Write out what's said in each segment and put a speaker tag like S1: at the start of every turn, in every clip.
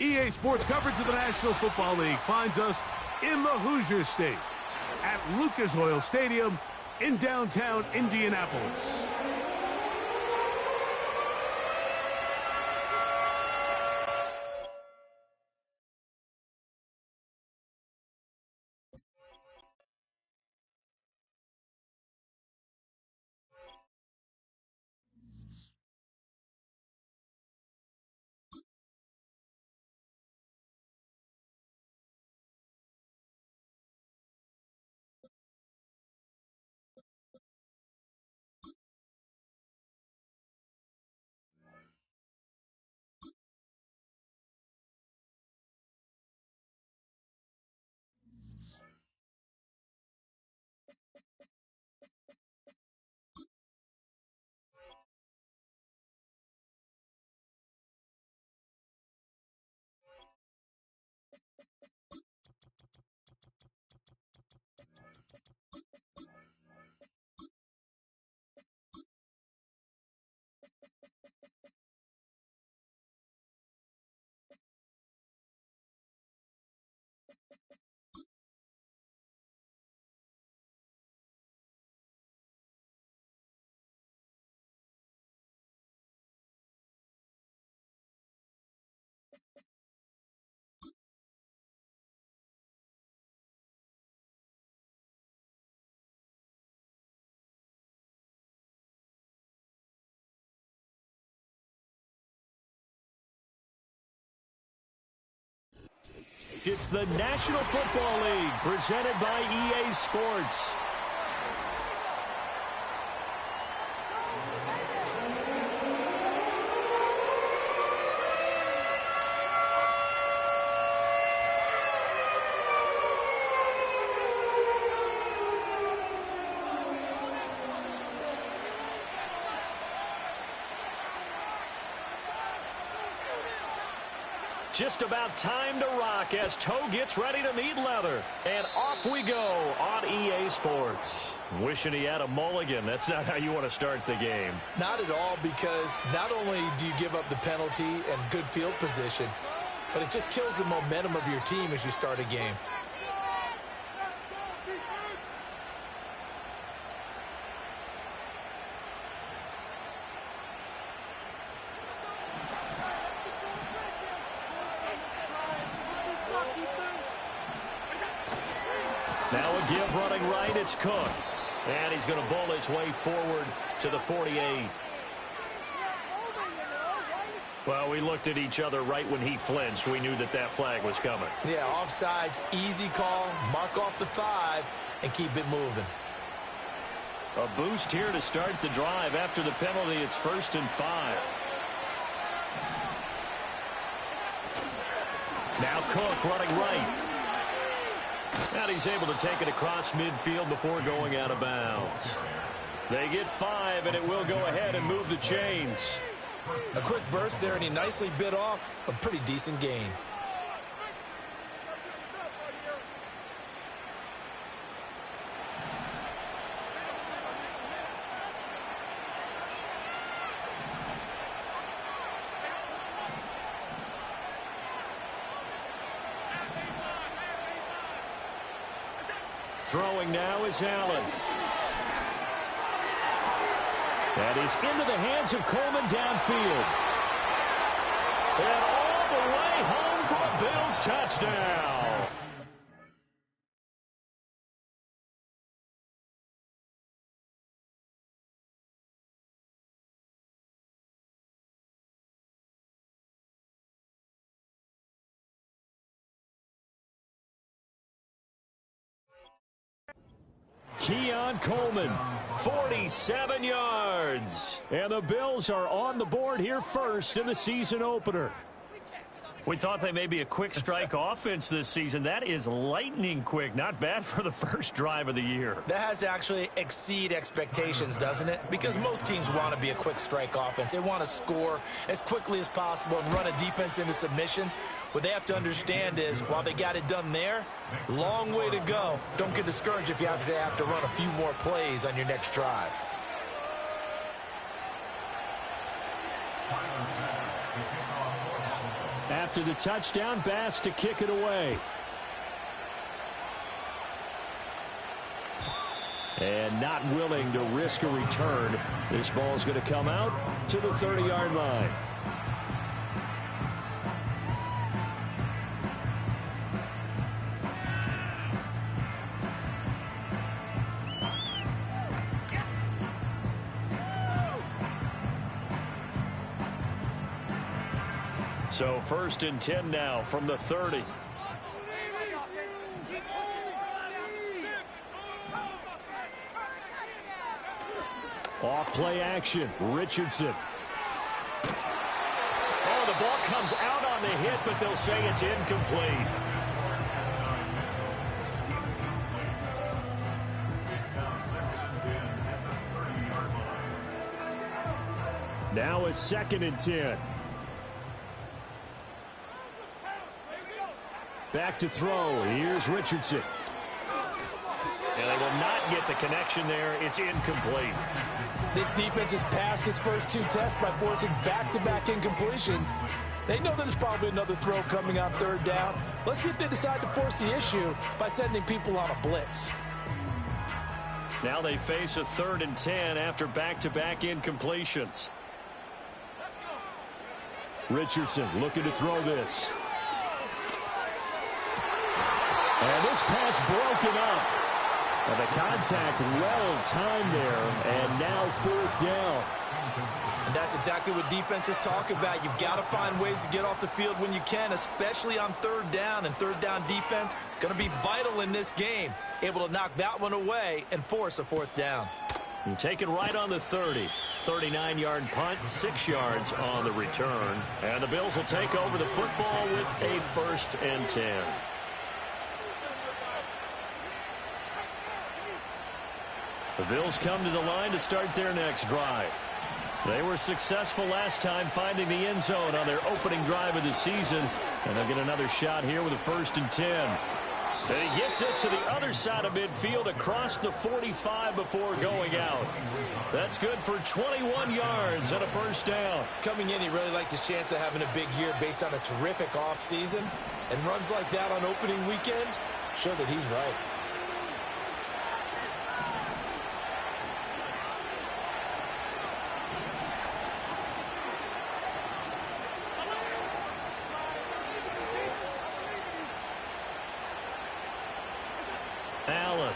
S1: EA Sports coverage of the National Football League finds us in the Hoosier State at Lucas Oil Stadium in downtown Indianapolis.
S2: It's the National Football League presented by EA Sports. Just about time to rock as Toe gets ready to meet leather. And off we go on EA Sports. Wishing he had a mulligan. That's not how you want to start the game.
S3: Not at all, because not only do you give up the penalty and good field position, but it just kills the momentum of your team as you start a game.
S2: Now a give running right, it's Cook. And he's going to bowl his way forward to the 48. Well, we looked at each other right when he flinched. We knew that that flag was coming.
S3: Yeah, offsides, easy call, mark off the 5, and keep it moving.
S2: A boost here to start the drive. After the penalty, it's 1st and 5. Now Cook running right. And he's able to take it across midfield before going out of bounds. They get 5, and it will go ahead and move the chains.
S3: A quick burst there, and he nicely bit off a pretty decent gain.
S2: Throwing now is Allen. That is into the hands of Coleman downfield. And all the way home for a Bills touchdown. Keon Coleman, 47 yards. And the Bills are on the board here first in the season opener. We thought they may be a quick strike offense this season. That is lightning quick. Not bad for the first drive of the year.
S3: That has to actually exceed expectations, doesn't it? Because most teams want to be a quick strike offense. They want to score as quickly as possible and run a defense into submission. What they have to understand is, while they got it done there, long way to go. Don't get discouraged if you have to run a few more plays on your next drive.
S2: After the touchdown, Bass to kick it away. And not willing to risk a return. This ball is going to come out to the 30-yard line. So 1st and 10 now from the 30. Off play action. Richardson. Oh, the ball comes out on the hit, but they'll say it's incomplete. Now it's 2nd and 10. Back to throw. Here's Richardson. And they will not get the connection there. It's incomplete.
S3: This defense has passed its first 2 tests by forcing back-to-back incompletions. They know there's probably another throw coming on 3rd down. Let's see if they decide to force the issue by sending people on a blitz.
S2: Now they face a 3rd and 10 after back-to-back incompletions. Richardson looking to throw this. And this pass broken up. And the contact well timed there, and now 4th down.
S3: And that's exactly what defenses talk about. You've got to find ways to get off the field when you can, especially on 3rd down. And 3rd down defense going to be vital in this game. Able to knock that one away and force a 4th down.
S2: You take it right on the 30. 39-yard punt, 6 yards on the return. And the Bills will take over the football with a 1st and 10. The Bills come to the line to start their next drive. They were successful last time finding the end zone on their opening drive of the season. And they'll get another shot here with a 1st and 10. And he gets us to the other side of midfield across the 45 before going out. That's good for 21 yards and a 1st down.
S3: Coming in, he really liked his chance of having a big year based on a terrific offseason. And runs like that on opening weekend show that he's right.
S2: Allen.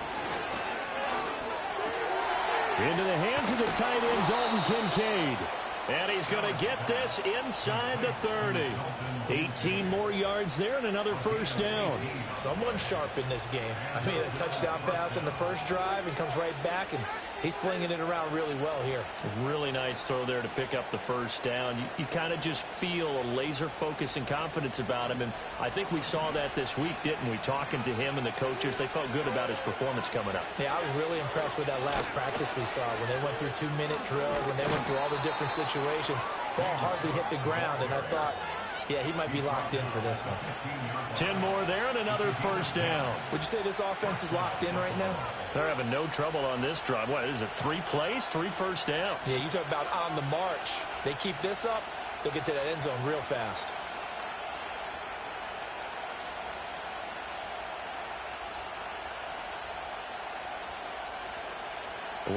S2: Into the hands of the tight end, Dalton Kincaid. And he's going to get this inside the 30. 18 more yards there and another 1st down.
S3: Someone sharp in this game. I mean, a touchdown pass on the first drive and comes right back, and he's flinging it around really well here.
S2: A really nice throw there to pick up the 1st down. You kind of just feel a laser focus and confidence about him, and I think we saw that this week, didn't we? Talking to him and the coaches, they felt good about his performance coming up.
S3: Yeah, I was really impressed with that last practice we saw when they went through 2-minute drill, when they went through all the different situations. Ball hardly hit the ground, and I thought, yeah, he might be locked in for this one.
S2: 10 more there and another 1st down.
S3: Would you say this offense is locked in right now?
S2: They're having no trouble on this drive. What is it, 3 plays, 3 1st downs?
S3: Yeah, you talk about on the march. They keep this up, they'll get to that end zone real fast.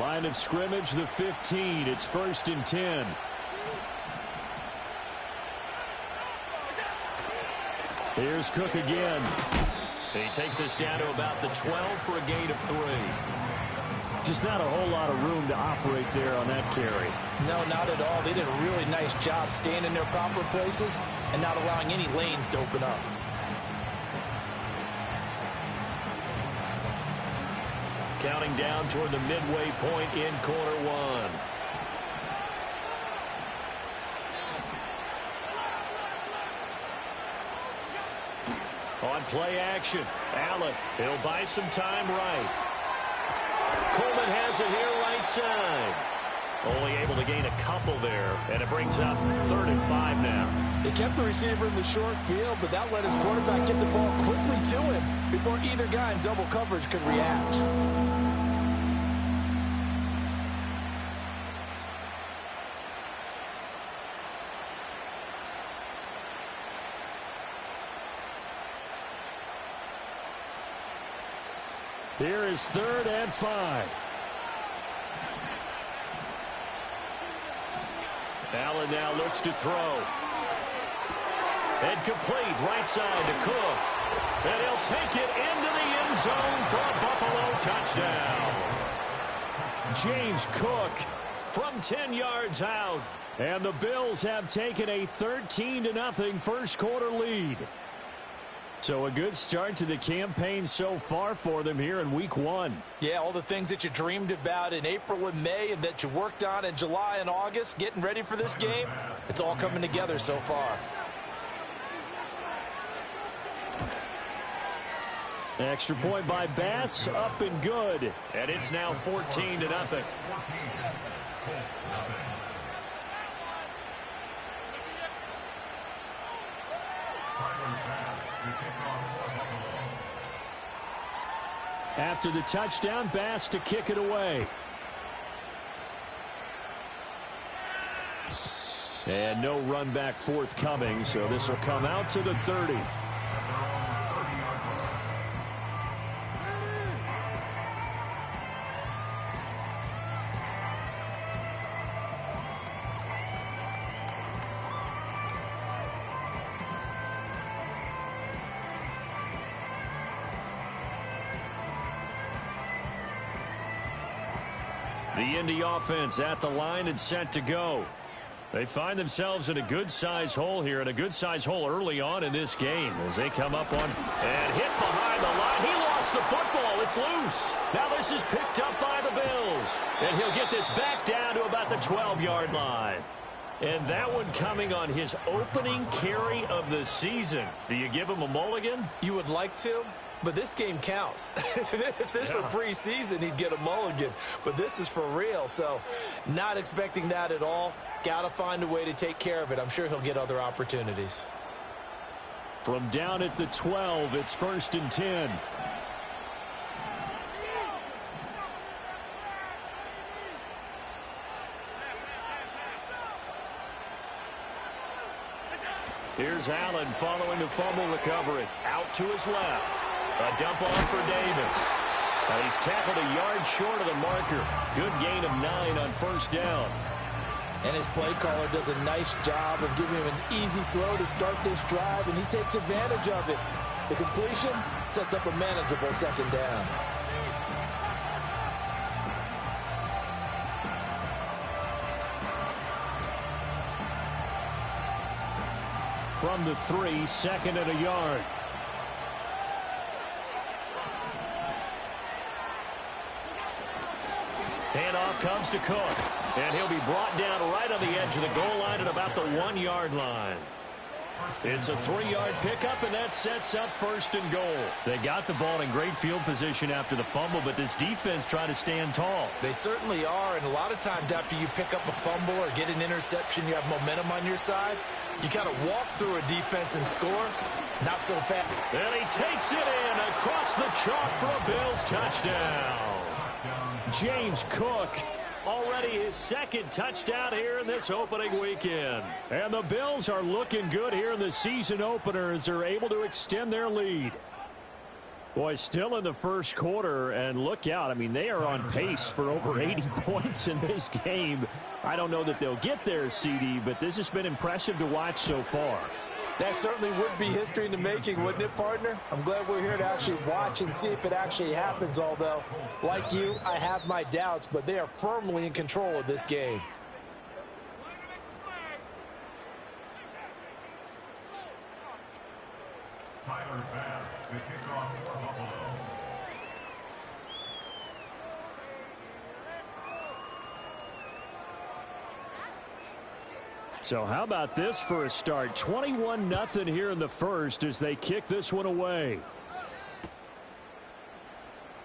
S2: Line of scrimmage, the 15. It's 1st and 10. Here's Cook again. He takes us down to about the 12 for a gain of 3. Just not a whole lot of room to operate there on that carry.
S3: No, not at all. They did a really nice job staying in their proper places and not allowing any lanes to open up.
S2: Counting down toward the midway point in quarter 1. On play action, Allen, he'll buy some time right. Coleman has it here right side. Only able to gain a couple there, and it brings up 3rd and 5 now.
S3: They kept the receiver in the short field, but that let his quarterback get the ball quickly to him before either guy in double coverage could react.
S2: Here is 3rd and 5. Allen now looks to throw. And complete right side to Cook. And he'll take it into the end zone for a Buffalo touchdown. James Cook from 10 yards out. And the Bills have taken a 13-0 first quarter lead. So a good start to the campaign so far for them here in week 1.
S3: Yeah, all the things that you dreamed about in April and May and that you worked on in July and August, getting ready for this game, it's all coming together so far.
S2: Extra point by Bass, up and good. And it's now 14-0. After the touchdown, Bass to kick it away. And no run back forthcoming, so this will come out to the 30. The Indy offense at the line and set to go. They find themselves in a good-sized hole here, and a good-sized hole early on in this game as they come up on and hit behind the line. He lost the football. It's loose. Now this is picked up by the Bills, and he'll get this back down to about the 12-yard line. And that one coming on his opening carry of the season. Do you give him a mulligan?
S3: You would like to? But this game counts. If this were preseason, he'd get a mulligan. But this is for real, so not expecting that at all. Got to find a way to take care of it. I'm sure he'll get other opportunities.
S2: From down at the 12, it's 1st and 10. Here's Allen following the fumble recovery. Out to his left. A dump off for Davis. And he's tackled a yard short of the marker. Good gain of 9 on 1st down.
S3: And his play caller does a nice job of giving him an easy throw to start this drive, and he takes advantage of it. The completion sets up a manageable 2nd down.
S2: From the 3, 2nd and a yard. Handoff comes to Cook. And he'll be brought down right on the edge of the goal line at about the 1-yard line. It's a 3-yard pickup, and that sets up 1st and goal. They got the ball in great field position after the fumble, but this defense tried to stand tall.
S3: They certainly are, and a lot of times after you pick up a fumble or get an interception, you have momentum on your side. You kind of walk through a defense and score. Not so fast.
S2: And he takes it in across the chalk for a Bills touchdown. James Cook, already his 2nd touchdown here in this opening weekend. And the Bills are looking good here in the season opener as they're able to extend their lead. Boy, still in the first quarter, and look out. I mean, they are on pace for over 80 points in this game. I don't know that they'll get there, CD, but this has been impressive to watch so far.
S3: That certainly would be history in the making, wouldn't it, partner? I'm glad we're here to actually watch and see if it actually happens, although, like you, I have my doubts, but they are firmly in control of this game.
S4: Tyler Bass, the kickoff for Buffalo.
S2: So how about this for a start? 21-0 here in the first as they kick this one away.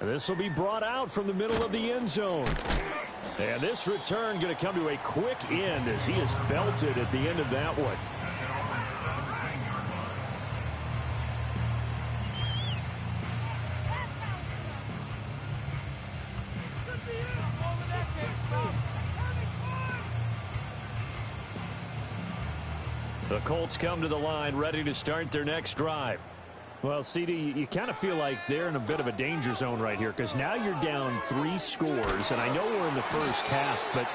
S2: And this will be brought out from the middle of the end zone. And this return going to come to a quick end as he is belted at the end of that one. The Colts come to the line ready to start their next drive. Well, CD, you kind of feel like they're in a bit of a danger zone right here because now you're down 3 scores, and I know we're in the first half, but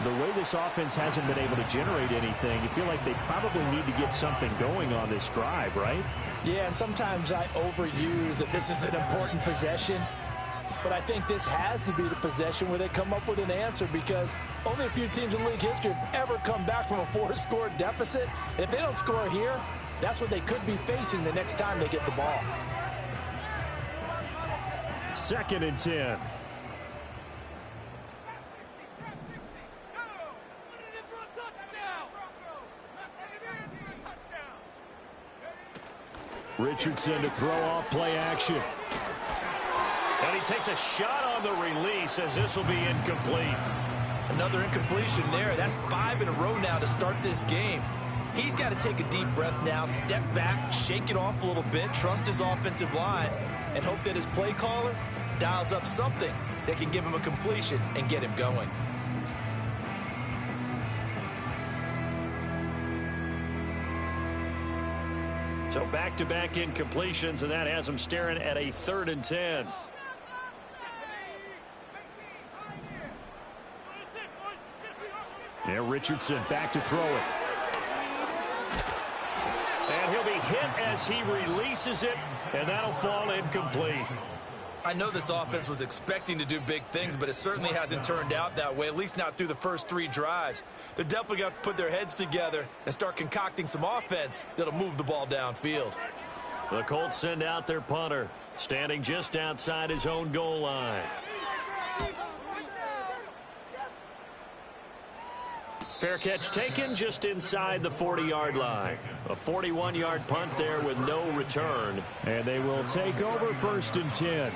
S2: the way this offense hasn't been able to generate anything, you feel like they probably need to get something going on this drive, right?
S3: Yeah, and sometimes I overuse that this is an important possession, but I think this has to be the possession where they come up with an answer because only a few teams in league history have ever come back from a 4-score deficit. And if they don't score here, that's what they could be facing the next time they get the ball.
S2: 2nd and 10. Richardson to throw off play action. And he takes a shot on the release as this will be incomplete.
S3: Another incompletion there. That's 5 in a row now to start this game. He's got to take a deep breath now, step back, shake it off a little bit, trust his offensive line, and hope that his play caller dials up something that can give him a completion and get him going.
S2: So back-to-back incompletions, and that has him staring at a 3rd and 10. Yeah, Richardson back to throw it. And he'll be hit as he releases it, and that'll fall incomplete.
S3: I know this offense was expecting to do big things, but it certainly hasn't turned out that way, at least not through the first 3 drives. They're definitely going to have to put their heads together and start concocting some offense that'll move the ball downfield.
S2: The Colts send out their punter, standing just outside his own goal line. Fair catch taken just inside the 40-yard line. A 41-yard punt there with no return. And they will take over 1st and 10.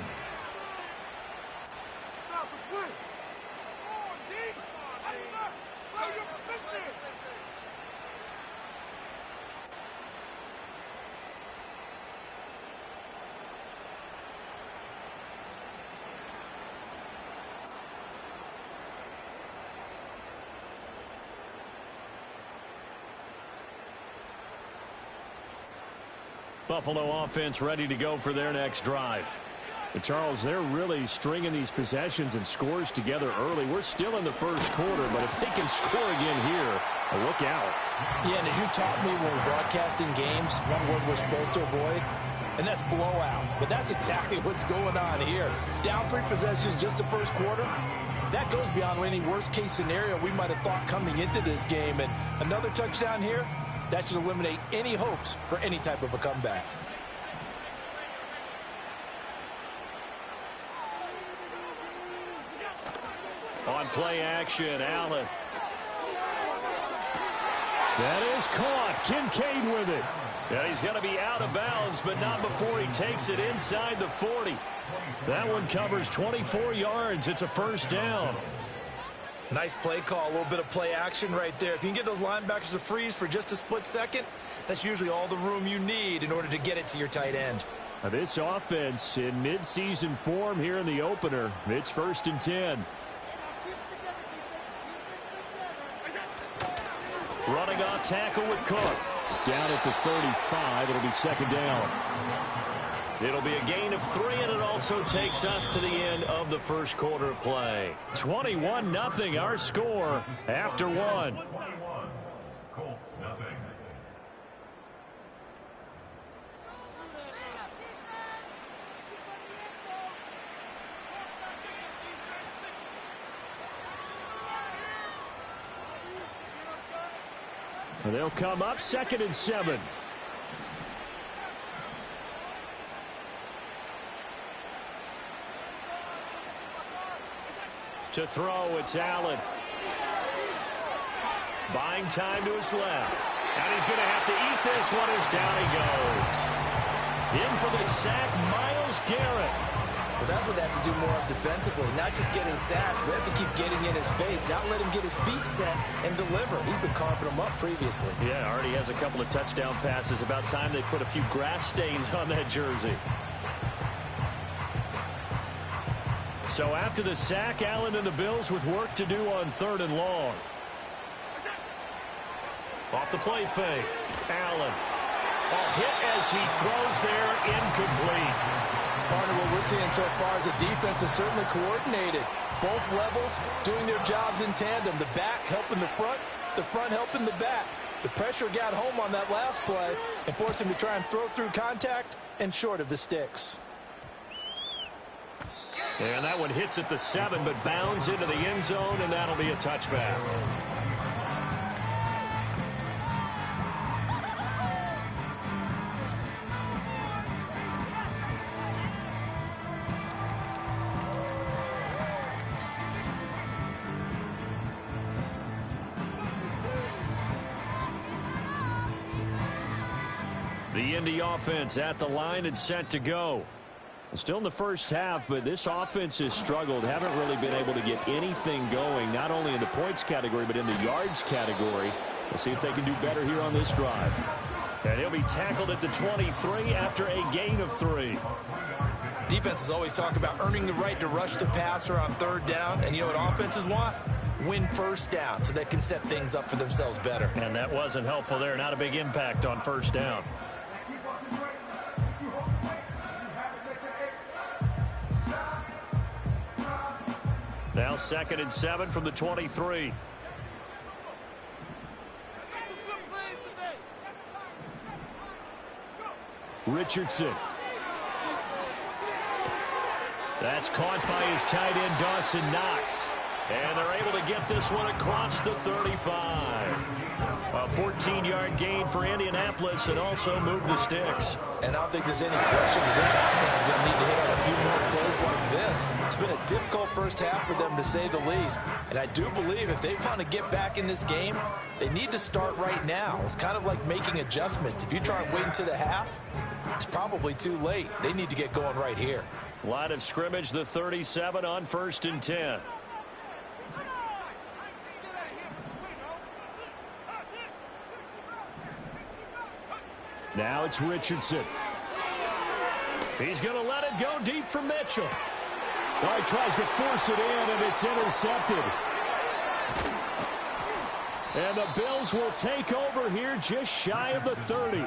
S2: Buffalo offense ready to go for their next drive. But Charles, they're really stringing these possessions and scores together early. We're still in the first quarter, but if they can score again here, look out.
S3: Yeah, and as you taught me when we're broadcasting games, one word we're supposed to avoid, and that's blowout. But that's exactly what's going on here. Down 3 possessions just the first quarter. That goes beyond any worst-case scenario we might have thought coming into this game. And another touchdown here, that should eliminate any hopes for any type of a comeback.
S2: On play action, Allen. That is caught. Kincaid with it. And he's going to be out of bounds, but not before he takes it inside the 40. That one covers 24 yards. It's a 1st down.
S3: Nice play call, a little bit of play action right there. If you can get those linebackers to freeze for just a split second, that's usually all the room you need in order to get it to your tight end.
S2: Now this offense in midseason form here in the opener. It's 1st and 10. Running off tackle with Cook. Down at the 35. It'll be 2nd down. It'll be a gain of 3, and it also takes us to the end of the first quarter of play. 21-0 our score after 1.
S4: Colts nothing.
S2: They'll come up 2nd and 7. To throw, it's Allen. Buying time to his left. And he's going to have to eat this one as down he goes. In for the sack, Myles Garrett.
S3: Well, that's what they have to do more of defensively, not just getting sacks. We have to keep getting in his face, not let him get his feet set and deliver. He's been carving them up previously.
S2: Yeah, already has a couple of touchdown passes. About time they put a few grass stains on that jersey. So after the sack, Allen and the Bills with work to do on 3rd and long. Off the play fake, Allen. A hit as he throws there, incomplete.
S3: Partner, what we're seeing so far is the defense is certainly coordinated. Both levels doing their jobs in tandem. The back helping the front helping the back. The pressure got home on that last play and forced him to try and throw through contact and short of the sticks.
S2: And that one hits at the 7, but bounds into the end zone, and that'll be a touchback. The Indy offense at the line and set to go. Still in the first half, but this offense has struggled. Haven't really been able to get anything going, not only in the points category, but in the yards category. We'll see if they can do better here on this drive. And he'll be tackled at the 23 after a gain of 3.
S3: Defenses always talk about earning the right to rush the passer on third down. And you know what offenses want? Win first down so they can set things up for themselves better.
S2: And that wasn't helpful there. Not a big impact on first down. Now 2nd and 7 from the 23. Richardson. That's caught by his tight end, Dawson Knox. And they're able to get this one across the 35. A 14-yard gain for Indianapolis and also move the sticks.
S3: And I don't think there's any question that this offense is going to need to hit on a few more plays like this. It's been a difficult first half for them, to say the least. And I do believe if they want to get back in this game, they need to start right now. It's kind of like making adjustments. If you try and wait until the half, it's probably too late. They need to get going right here.
S2: Line of scrimmage, the 37 on 1st and 10. Now it's Richardson. He's going to let it go deep for Mitchell. Oh, he tries to force it in, and it's intercepted. And the Bills will take over here just shy of the 30.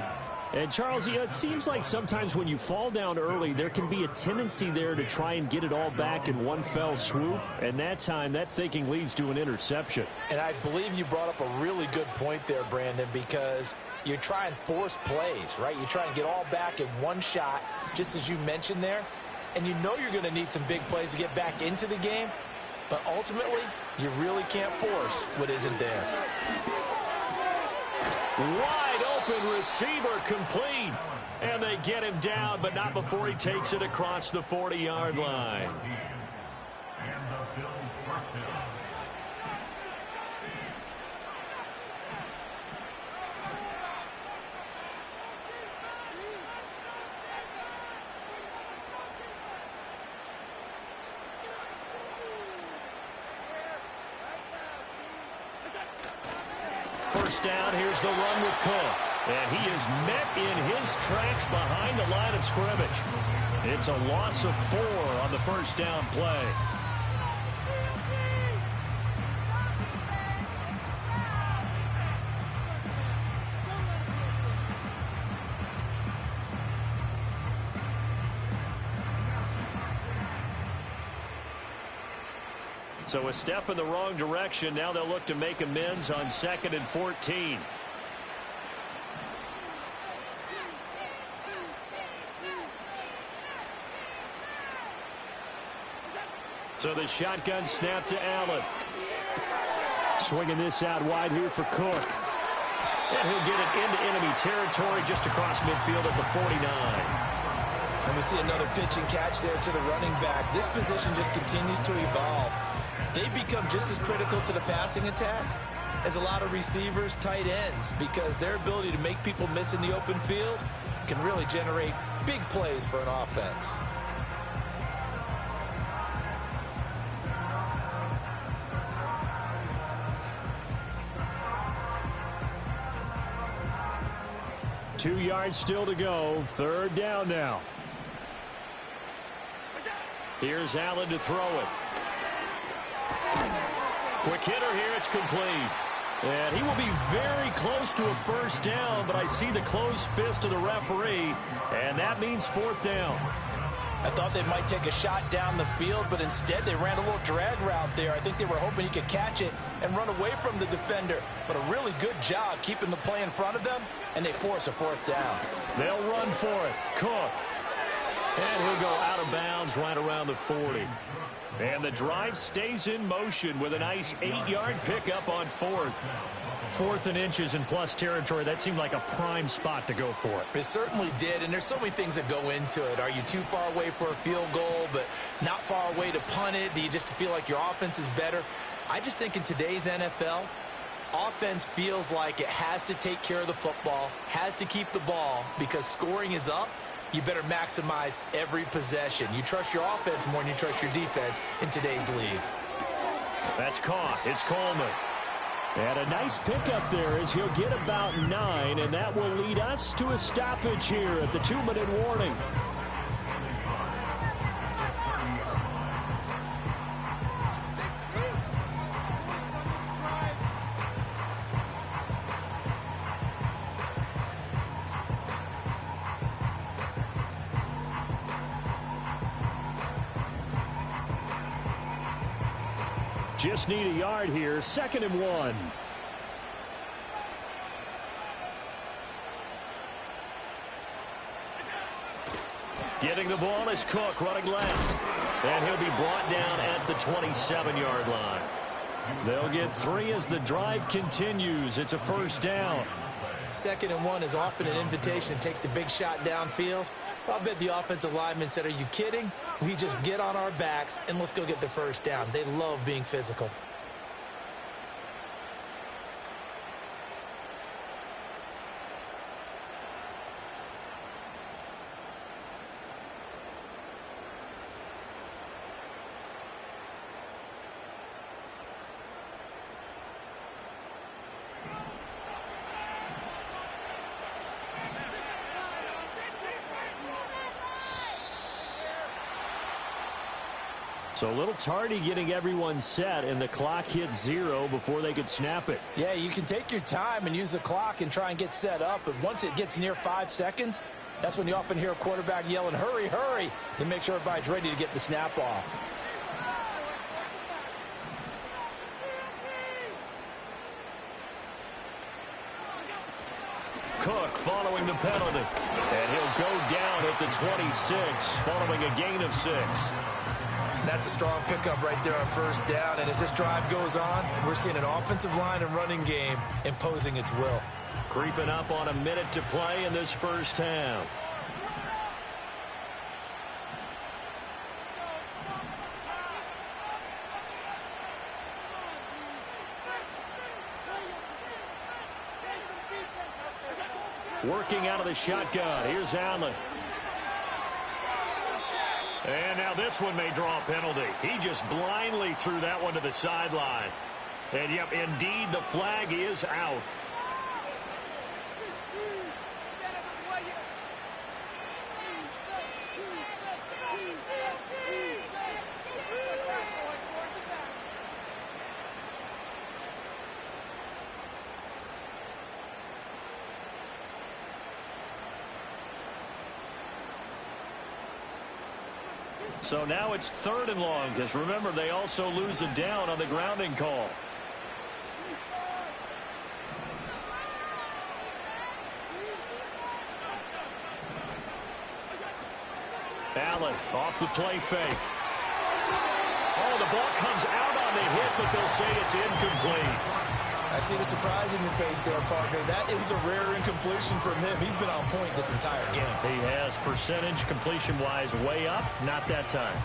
S2: And, Charles, it seems like sometimes when you fall down early, there can be a tendency there to try and get it all back in one fell swoop. And that time, that thinking leads to an interception.
S3: And I believe you brought up a really good point there, Brandon, because you try and force plays, right? You try and get all back in one shot, just as you mentioned there. And you know you're going to need some big plays to get back into the game. But ultimately, you really can't force what isn't there.
S2: Wide open receiver complete. And they get him down, but not before he takes it across the 40-yard line.
S4: And the Bills first down.
S2: First down, here's the run with Cook. And he is met in his tracks behind the line of scrimmage. It's a loss of 4 on the first down play. So a step in the wrong direction. Now they'll look to make amends on 2nd and 14. So the shotgun snap to Allen. Swinging this out wide here for Cook. And he'll get it into enemy territory just across midfield at the 49.
S3: And we see another pitch and catch there to the running back. This position just continues to evolve. They become just as critical to the passing attack as a lot of receivers, tight ends, because their ability to make people miss in the open field can really generate big plays for an offense.
S2: Two yards still to go. Third down now. Here's Allen to throw it. Quick hitter here. It's complete. And he will be very close to a first down, but I see the closed fist of the referee, and that means fourth down.
S3: I thought they might take a shot down the field, but instead they ran a little drag route there. I think they were hoping he could catch it and run away from the defender. But a really good job keeping the play in front of them, and they force a fourth down.
S2: They'll run for it. Cook. And he'll go out of bounds right around the 40. And the drive stays in motion with a nice 8-yard pickup on fourth. Fourth and inches in plus territory. That seemed like a prime spot to go for it.
S3: It certainly did, and there's so many things that go into it. Are you too far away for a field goal, but not far away to punt it? Do you just feel like your offense is better? I just think in today's NFL, offense feels like it has to take care of the football, has to keep the ball, because scoring is up. You better maximize every possession. You trust your offense more than you trust your defense in today's league.
S2: That's caught. It's Coleman. And a nice pickup there as he'll get about 9, and that will lead us to a stoppage here at the 2-minute warning. Just need a yard here. 2nd and 1. Getting the ball is Cook running left. And he'll be brought down at the 27-yard line. They'll get 3 as the drive continues. It's a first down.
S3: 2nd and 1 is often an invitation to take the big shot downfield. I bet the offensive lineman said, are you kidding? We just get on our backs and let's go get the first down. They love being physical.
S2: So a little tardy getting everyone set, and the clock hits 0 before they could snap it.
S3: Yeah, you can take your time and use the clock and try and get set up, but once it gets near 5 seconds, that's when you often hear a quarterback yelling, hurry, hurry, to make sure everybody's ready to get the snap off.
S2: Cook following the penalty. And he'll go down at the 26 following a gain of 6.
S3: That's a strong pickup right there on first down. And as this drive goes on, we're seeing an offensive line and running game imposing its will.
S2: Creeping up on a minute to play in this first half. Working out of the shotgun. Here's Allen. And now this one may draw a penalty. He just blindly threw that one to the sideline. And, yep, indeed, the flag is out. So now it's 3rd and long, because remember, they also lose a down on the grounding call. Allen off the play fake. Oh, the ball comes out on the hit, but they'll say it's incomplete.
S3: I see the surprise in your face there, partner. That is a rare incompletion from him. He's been on point this entire game.
S2: He has, percentage completion-wise way up. Not that time.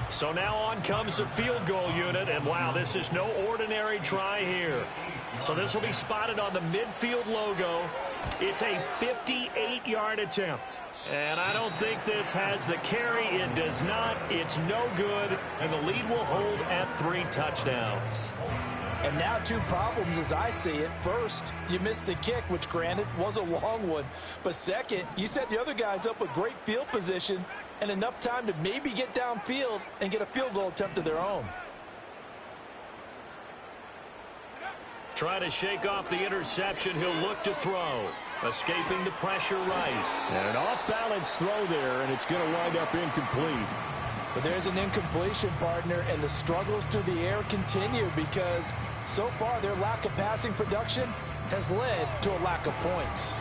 S2: So now on comes the field goal unit, and wow, this is no ordinary try here. So this will be spotted on the midfield logo. It's a 58-yard attempt. And I don't think this has the carry. It does not. It's no good. And the lead will hold at 3 touchdowns.
S3: And now two problems as I see it. First, you missed the kick, which granted was a long one. But second, you set the other guys up with great field position and enough time to maybe get downfield and get a field goal attempt of their own.
S2: Trying to shake off the interception. He'll look to throw. Escaping the pressure right.
S5: And an off-balance throw there, and it's going to wind up incomplete.
S3: But there's an incompletion, partner, and the struggles through the air continue because so far their lack of passing production has led to a lack of points.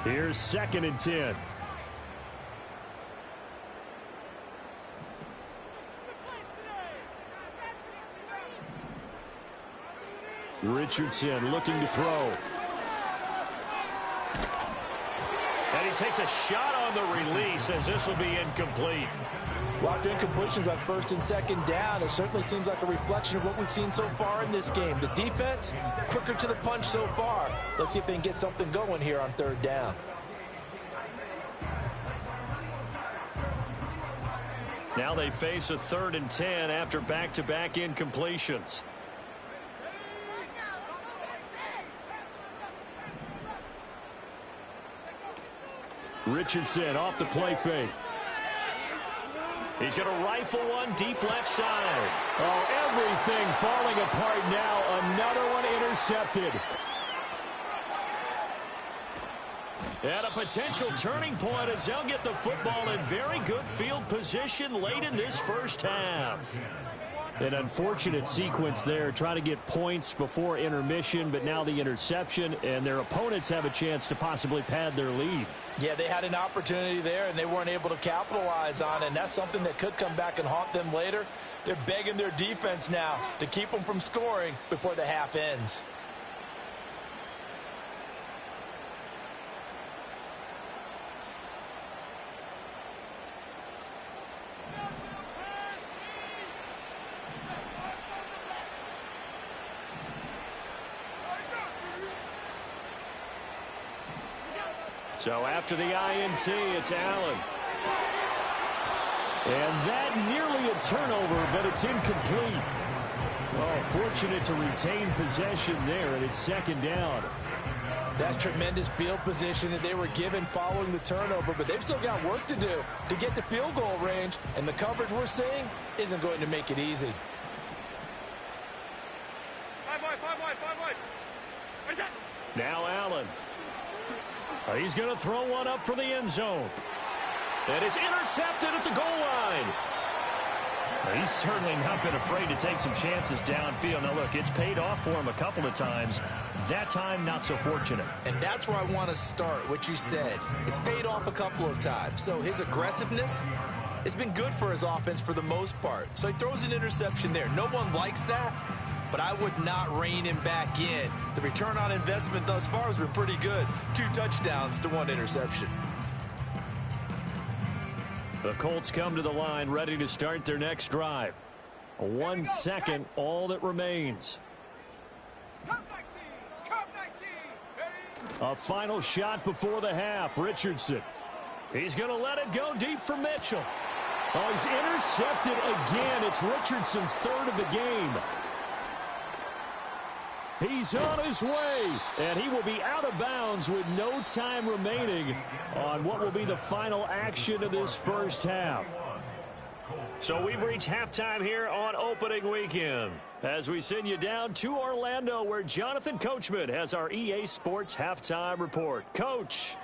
S5: Here's 2nd and 10. Richardson looking to throw.
S2: And he takes a shot on the release as this will be incomplete.
S3: Lots of incompletions on 1st and 2nd down. It certainly seems like a reflection of what we've seen so far in this game. The defense, quicker to the punch so far. Let's see if they can get something going here on 3rd down.
S2: Now they face a 3rd and 10 after back-to-back incompletions.
S5: Richardson off the play fake.
S2: He's going to rifle one deep left side.
S5: Oh, everything falling apart now. Another one intercepted.
S2: And a potential turning point as they'll get the football in very good field position late in this first half.
S5: An unfortunate sequence there, trying to get points before intermission, but now the interception, and their opponents have a chance to possibly pad their lead.
S3: Yeah, they had an opportunity there, and they weren't able to capitalize on it, and that's something that could come back and haunt them later. They're begging their defense now to keep them from scoring before the half ends.
S2: So after the INT, it's Allen.
S5: And that nearly a turnover, but it's incomplete. Oh, fortunate to retain possession there, and it's 2nd down.
S3: That's tremendous field position that they were given following the turnover, but they've still got work to do to get to field goal range, and the coverage we're seeing isn't going to make it easy.
S6: Five wide.
S2: Now Allen. He's going to throw one up for the end zone. And it's intercepted at the goal line. He's certainly not been afraid to take some chances downfield. Now, look, it's paid off for him a couple of times. That time, not so fortunate.
S3: And that's where I want to start, what you said. It's paid off a couple of times. So his aggressiveness has been good for his offense for the most part. So he throws an interception there. No one likes that, but I would not rein him back in. The return on investment thus far has been pretty good. 2 touchdowns to 1 interception.
S2: The Colts come to the line ready to start their next drive. 1 second, all that remains.
S5: A final shot before the half. Richardson.
S2: He's going to let it go deep for Mitchell.
S5: Oh, he's intercepted again. It's Richardson's 3rd of the game. He's on his way, and he will be out of bounds with no time remaining on what will be the final action of this first half.
S2: So we've reached halftime here on opening weekend as we send you down to Orlando where Jonathan Coachman has our EA Sports halftime report. Coach.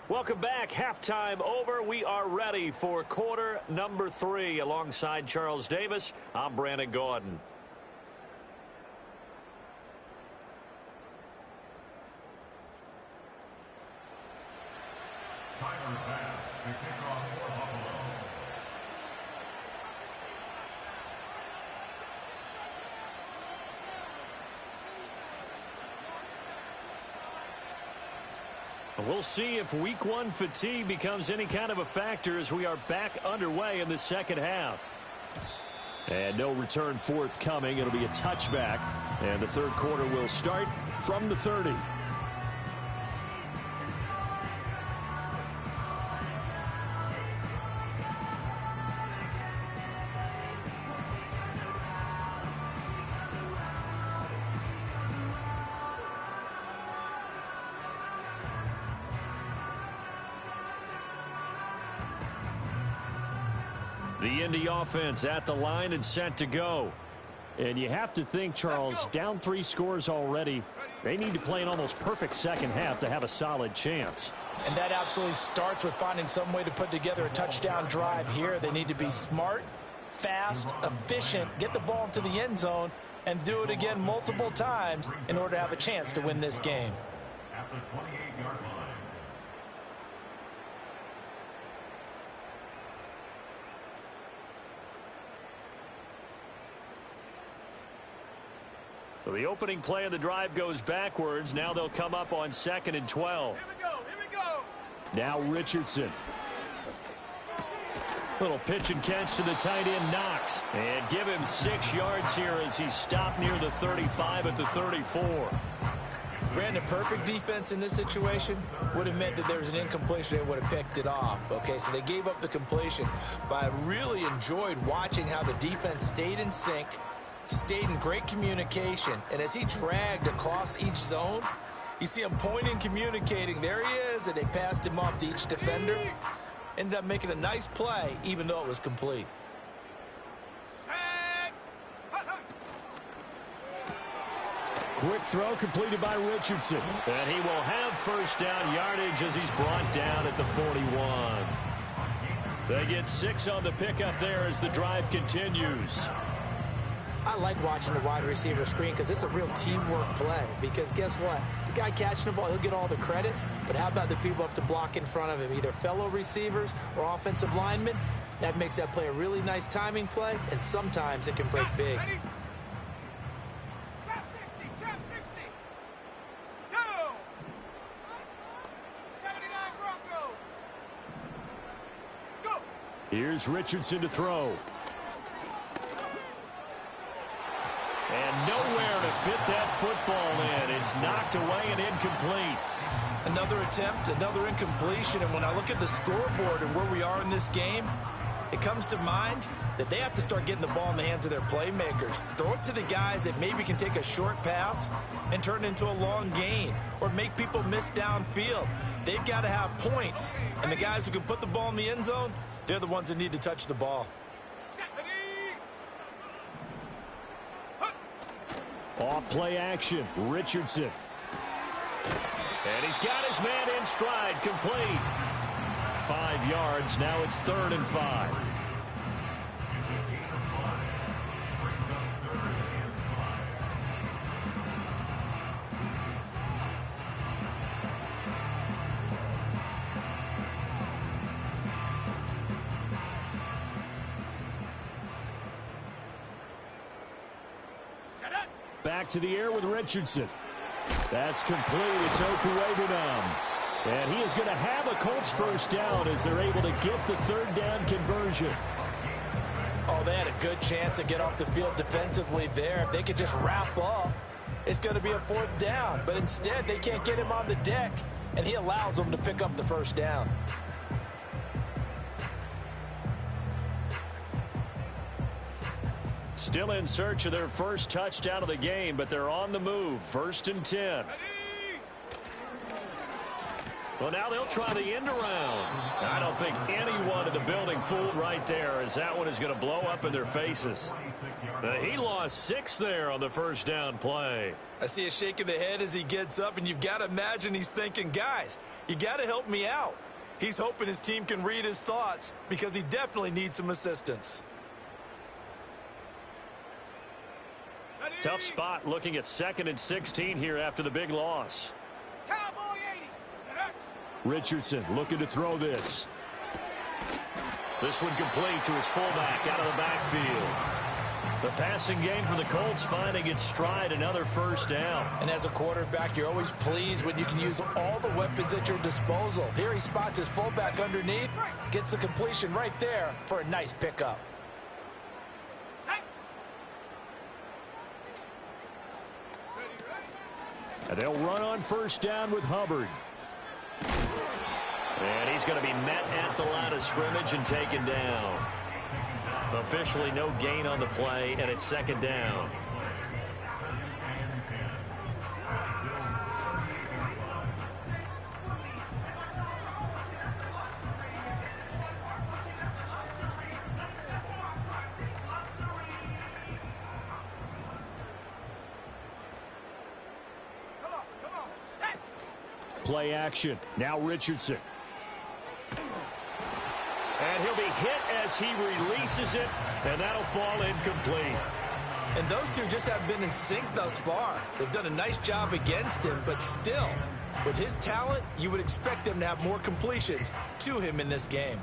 S2: Welcome back. Halftime over. We are ready for quarter number 3. Alongside Charles Davis, I'm Brandon Gordon.
S4: Tyler Bass to kick off for Buffalo.
S2: We'll see if week one fatigue becomes any kind of a factor as we are back underway in the second half.
S5: And no return forthcoming. It'll be a touchback. And the third quarter will start from the 30.
S2: The Indy offense at the line and set to go.
S5: And you have to think, Charles, down 3 scores already. They need to play an almost perfect second half to have a solid chance.
S3: And that absolutely starts with finding some way to put together a touchdown drive here. They need to be smart, fast, efficient, get the ball into the end zone, and do it again multiple times in order to have a chance to win this game.
S4: At the 28-yard line.
S2: So the opening play of the drive goes backwards. Now they'll come up on 2nd and 12.
S6: Here we go. Here we go.
S5: Now Richardson.
S2: Little pitch and catch to the tight end, Knox. And give him 6 yards here as he stopped near the 35 at the 34.
S3: Brandon, perfect defense in this situation would have meant that there was an incompletion. They would have picked it off. Okay, so they gave up the completion. But I really enjoyed watching how the defense stayed in sync, stayed in great communication, and as he dragged across each zone, you see him pointing, communicating. There he is, and they passed him off to each defender. Ended up making a nice play, even though it was complete.
S5: Quick throw completed by Richardson.
S2: And he will have first down yardage as he's brought down at the 41. They get 6 on the pickup there as the drive continues.
S3: I like watching the wide receiver screen because it's a real teamwork play. Because guess what? The guy catching the ball, he'll get all the credit. But how about the people up to block in front of him, either fellow receivers or offensive linemen? That makes that play a really nice timing play, and sometimes it can break big.
S6: Trap 60. Trap 60. Go. 79 Broncos. Go.
S5: Here's Richardson to throw.
S2: And nowhere to fit that football in. It's knocked away and incomplete.
S3: Another attempt, another incompletion, and when I look at the scoreboard and where we are in this game, it comes to mind that they have to start getting the ball in the hands of their playmakers. Throw it to the guys that maybe can take a short pass and turn it into a long gain or make people miss downfield. They've got to have points, and the guys who can put the ball in the end zone, they're the ones that need to touch the ball.
S5: Off play action, Richardson.
S2: And he's got his man in stride, complete. 5 yards, now it's 3rd and 5.
S5: Back to the air with Richardson. That's complete. It's Okuwebunam. And he is going to have a Colts first down as they're able to get the 3rd down conversion.
S3: Oh, they had a good chance to get off the field defensively there. If they could just wrap up, it's going to be a 4th down. But instead, they can't get him on the deck, and he allows them to pick up the first down.
S2: Still in search of their first touchdown of the game, but they're on the move. 1st and 10. Well, now they'll try the end around. I don't think anyone in the building fooled right there, as that one is going to blow up in their faces. He lost 6 there on the first down play.
S3: I see a shake of the head as he gets up, and you've got to imagine he's thinking, guys, you got to help me out. He's hoping his team can read his thoughts because he definitely needs some assistance.
S2: Tough spot looking at 2nd and 16 here after the big loss.
S6: Cowboy 80.
S5: Richardson looking to throw this.
S2: This one complete to his fullback out of the backfield. The passing game for the Colts finding its stride, another first down.
S3: And as a quarterback, you're always pleased when you can use all the weapons at your disposal. Here he spots his fullback underneath, gets the completion right there for a nice pickup.
S5: And they'll run on first down with Hubbard.
S2: And he's going to be met at the line of scrimmage and taken down. Officially no gain on the play, and it's second down.
S5: Play action. Now Richardson.
S2: And he'll be hit as he releases it, and that'll fall incomplete.
S3: And those two just haven't been in sync thus far. They've done a nice job against him, but still, with his talent, you would expect them to have more completions to him in this game.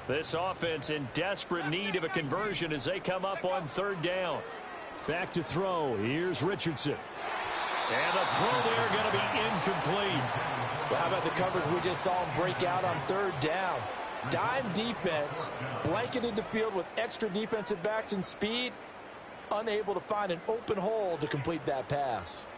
S2: This offense in desperate need of a conversion as they come up on third down.
S5: Back to throw. Here's Richardson.
S2: And the throw there going to be incomplete.
S3: Well, how about the coverage we just saw him break out on third down? Dime defense, blanketed the field with extra defensive backs and speed, unable to find an open hole to complete that pass.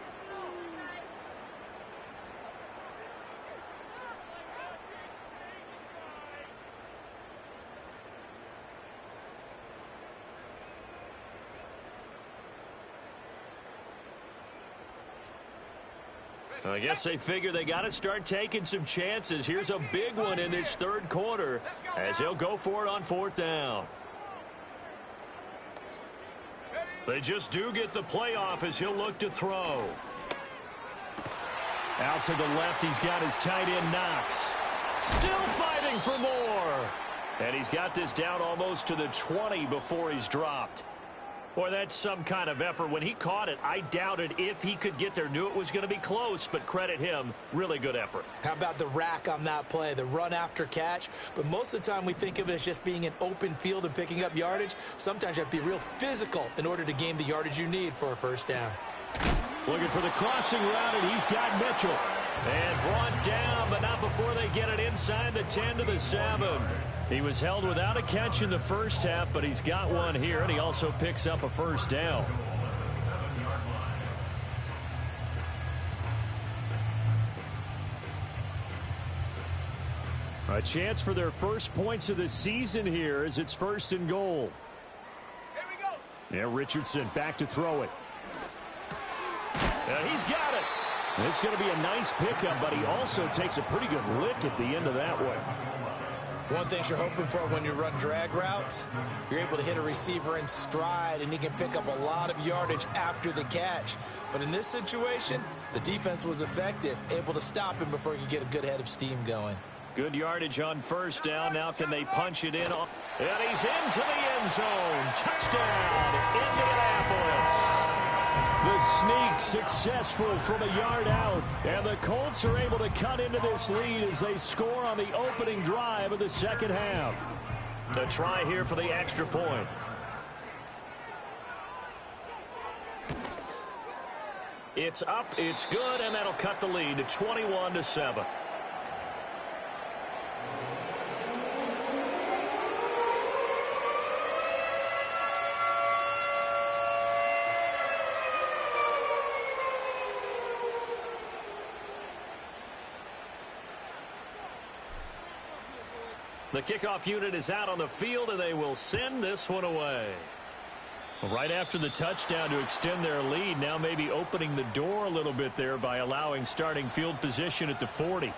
S2: I guess they figure they got to start taking some chances. Here's a big one in this third quarter as he'll go for it on fourth down. They just do get the playoff as he'll look to throw. Out to the left, he's got his tight end Knox. Still fighting for more. And he's got this down almost to the 20 before he's dropped. Boy, that's some kind of effort. When he caught it, I doubted if he could get there. Knew it was going to be close, but credit him. Really good effort.
S3: How about the rack on that play, the run after catch? But most of the time we think of it as just being an open field and picking up yardage. Sometimes you have to be real physical in order to gain the yardage you need for a first down.
S5: Looking for the crossing route, and he's got Mitchell.
S2: And brought down, but not before they get it inside the 10 to the 7. He was held without a catch in the first half, but he's got one here, and he also picks up a first down.
S5: A chance for their first points of the season here as it's first and goal.
S6: Here we go.
S5: Yeah, Richardson back to throw it.
S2: And he's got it.
S5: It's going to be a nice pickup, but he also takes a pretty good lick at the end of that one.
S3: One thing you're hoping for when you run drag routes, you're able to hit a receiver in stride, and he can pick up a lot of yardage after the catch. But in this situation, the defense was effective, able to stop him before he could get a good head of steam going.
S2: Good yardage on first down. Now can they punch it in? And he's into the end zone. Touchdown, Indianapolis.
S5: The sneak successful from a yard out, and the Colts are able to cut into this lead as they score on the opening drive of the second half.
S2: The try here for the extra point. It's up, it's good, and that'll cut the lead to 21-7. The kickoff unit is out on the field, and they will send this one away. Right after the touchdown to extend their lead, now maybe opening the door a little bit there by allowing starting field position at the 40.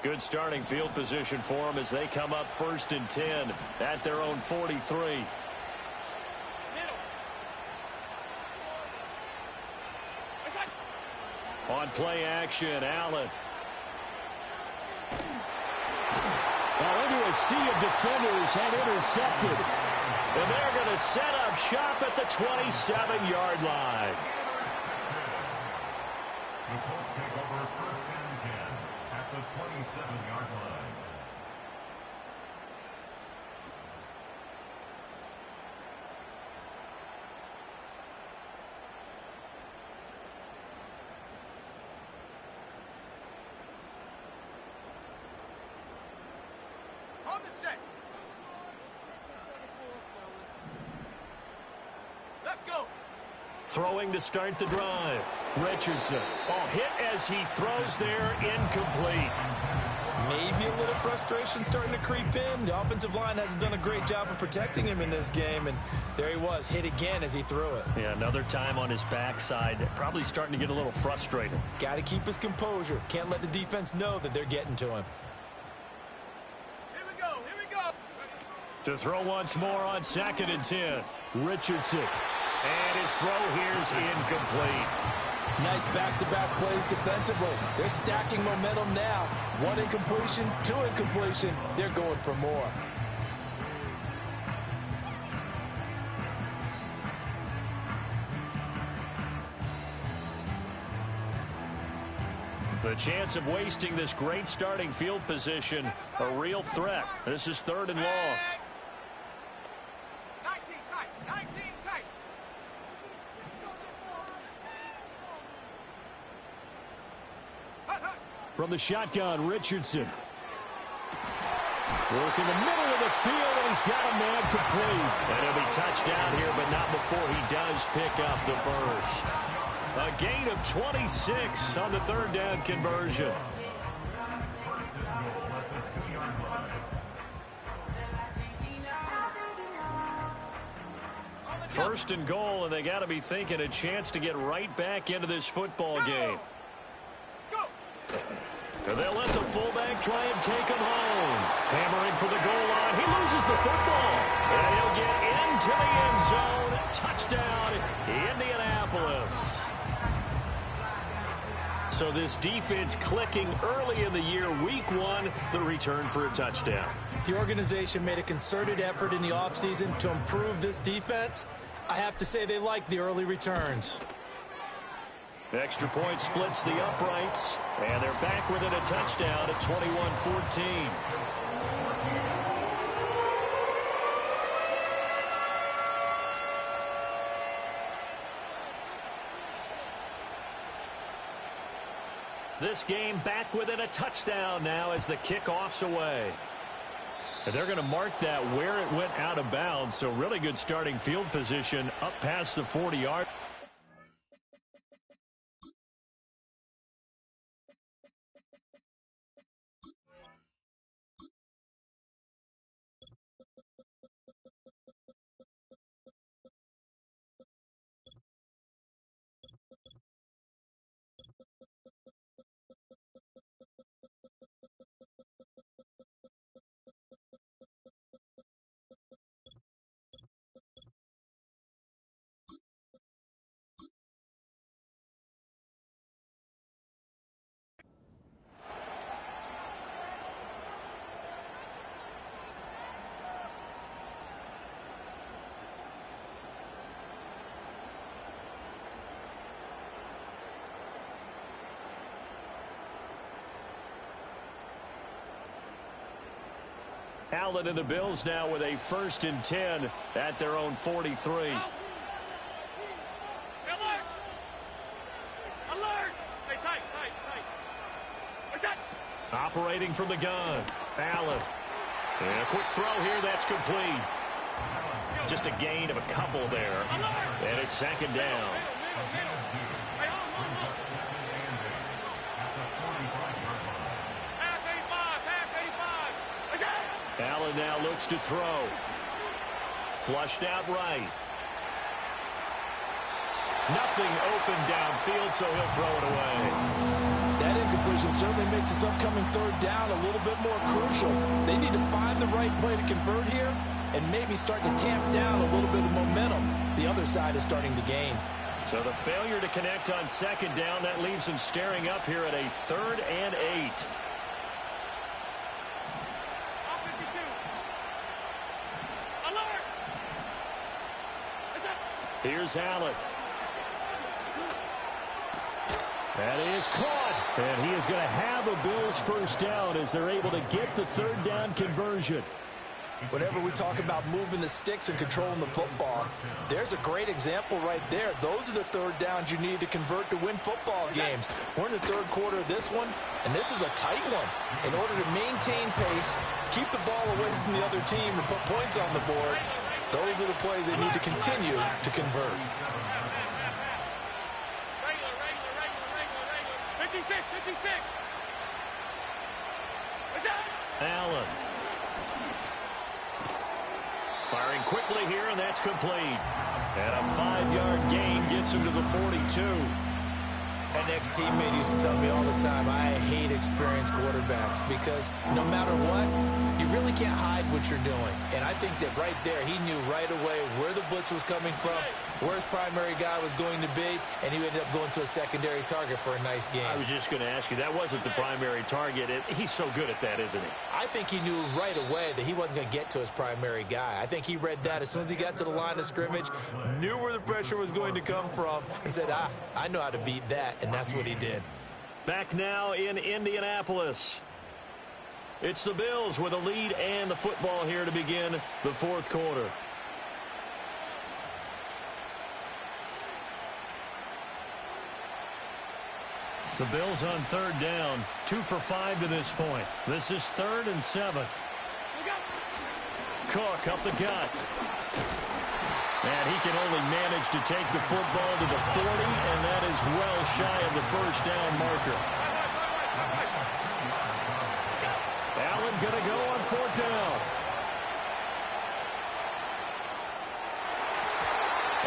S2: Good starting field position for them as they come up 1st and 10 at their own 43. On play action, Allen.
S5: Well, into a sea of defenders and intercepted.
S2: And they're going to set up shop at the 27-yard line.
S4: The Colts take over 1st and 10 at the 27-yard line.
S6: On the set. Let's go.
S2: Throwing to start the drive. Richardson. Oh, hit as he throws there, incomplete.
S3: Maybe a little frustration starting to creep in. The offensive line hasn't done a great job of protecting him in this game, and there he was, hit again as he threw it.
S2: Yeah, another time on his backside. Probably starting to get a little frustrated.
S3: Got to keep his composure. Can't let the defense know that they're getting to him.
S6: Here we go. Here we go.
S2: To throw once more on 2nd and 10. Richardson. And his throw here's incomplete.
S3: Nice back-to-back plays defensively. They're stacking momentum now. 1 incompletion, 2 incompletion. They're going for more.
S2: The chance of wasting this great starting field position, a real threat. This is 3rd and long.
S6: 19 tight. 19 tight.
S5: From the shotgun, Richardson. Working the middle of the field, and he's got a man complete.
S2: And he'll be touched down here, but not before he does pick up the first. A gain of 26 on the 3rd down conversion. First and goal, and they got to be thinking a chance to get right back into this football game. And they'll let the fullback try and take him home. Hammering for the goal line. He loses the football. And he'll get into the end zone. Touchdown, Indianapolis. So this defense clicking early in the year. Week 1, the return for a touchdown.
S3: The organization made a concerted effort in the offseason to improve this defense. I have to say they like the early returns.
S2: Extra point splits the uprights, and they're back within a touchdown at 21-14. This game back within a touchdown now as the kickoff's away. And they're going to mark that where it went out of bounds, so really good starting field position up past the 40-yard. Allen and the Bills now with a 1st and 10 at their own 43.
S6: Alert! Alert! Stay tight, tight, tight. What's that?
S2: Operating from the gun. Allen. And a quick throw here that's complete. Just a gain of a couple there. And it's 2nd down. Allen now looks to throw. Flushed out right. Nothing open downfield, so he'll throw it away.
S3: That incompletion certainly makes this upcoming 3rd down a little bit more crucial. They need to find the right play to convert here and maybe start to tamp down a little bit of momentum. The other side is starting to gain.
S2: So the failure to connect on 2nd down, that leaves them staring up here at a 3rd and 8.
S5: Here's Allen. That is caught. And he is going to have a Bills first down as they're able to get the third down conversion.
S3: Whenever we talk about moving the sticks and controlling the football, there's a great example right there. Those are the third downs you need to convert to win football games. We're in the third quarter of this one, and this is a tight one. In order to maintain pace, keep the ball away from the other team, and put points on the board, those are the plays they need to continue to convert.
S6: 56.
S2: Allen. Firing quickly here, and that's complete. And a 5-yard gain gets him to the 42.
S3: An ex-teammate used to tell me all the time, I hate experienced quarterbacks because no matter what, you really can't hide what you're doing. And I think that right there, he knew right away where the blitz was coming from, where his primary guy was going to be, and he ended up going to a secondary target for a nice game.
S2: I was just going to ask you, that wasn't the primary target. He's so good at that, isn't he?
S3: I think he knew right away that he wasn't going to get to his primary guy. I think he read that as soon as he got to the line of scrimmage, knew where the pressure was going to come from, and said, I know how to beat that, and that's what he did.
S2: Back now in Indianapolis. It's the Bills with a lead and the football here to begin the fourth quarter. The Bills on third down, 2 for 5 to this point. This is 3rd and 7. Cook up the gut. And he can only manage to take the football to the 40, and that is well shy of the first down marker. Allen going to go on 4th down.